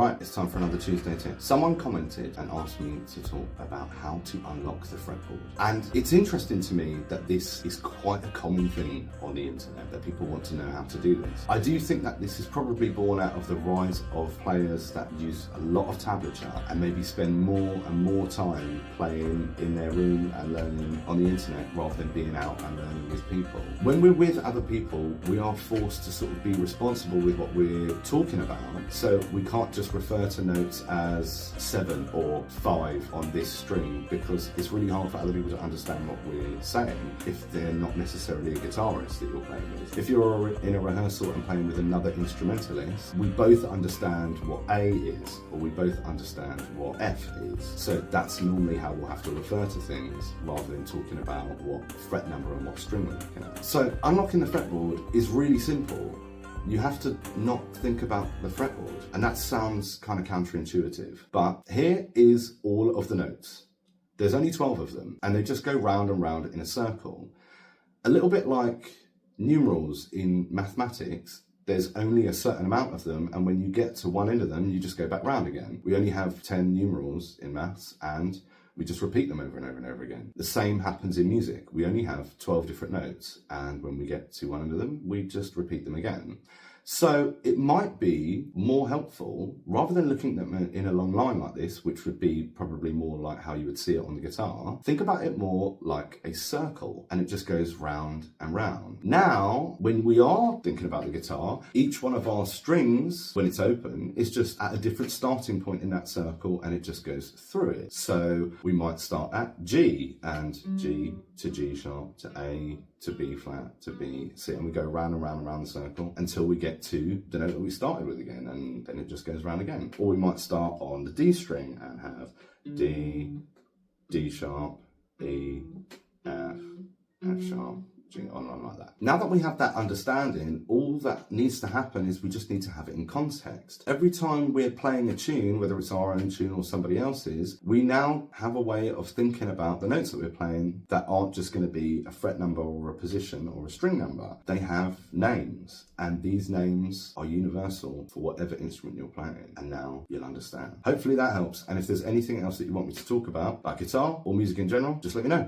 Right, it's time for another Tuesday tip. Someone commented and asked me to talk about how to unlock the fretboard. And it's interesting to me that this is quite a common thing on the internet, that people want to know how to do this. I do think that this is probably born out of the rise of players that use a lot of tablature and maybe spend more and more time playing in their room and learning on the internet rather than being out and learning with people. When we're with other people, we are forced to sort of be responsible with what we're talking about, so we can't just refer to notes as 7 or 5 on this string, because it's really hard for other people to understand what we're saying if they're not necessarily a guitarist that you're playing with. If you're in a rehearsal and playing with another instrumentalist, we both understand what A is, or we both understand what F is. So that's normally how we'll have to refer to things, rather than talking about what fret number and what string we're looking at. So unlocking the fretboard is really simple. You have to not think about the fretboard, and that sounds kind of counterintuitive, but here is all of the notes. There's only 12 of them, and they just go round and round in a circle. A little bit like numerals in mathematics, there's only a certain amount of them, and when you get to one end of them, you just go back round again. We only have 10 numerals in maths, and we just repeat them over and over and over again. The same happens in music. We only have 12 different notes, and when we get to one end of them, we just repeat them again. So it might be more helpful, rather than looking at them in a long line like this, which would be probably more like how you would see it on the guitar, think about it more like a circle, and it just goes round and round. Now, when we are thinking about the guitar, each one of our strings, when it's open, is just at a different starting point in that circle, and it just goes through it. So we might start at G, and G to G sharp to A to B flat to B, C, and we go round and round and round the circle until we get to the note that we started with again, and then it just goes round again. Or we might start on the D string and have D, D sharp, E, F, F sharp, G, on and on like that. Now that we have that understanding, all that needs to happen is we just need to have it in context. Every time we're playing a tune, whether it's our own tune or somebody else's, we now have a way of thinking about the notes that we're playing that aren't just going to be a fret number or a position or a string number. They have names, and these names are universal for whatever instrument you're playing, and now you'll understand. Hopefully that helps, and if there's anything else that you want me to talk about guitar or music in general, just let me know.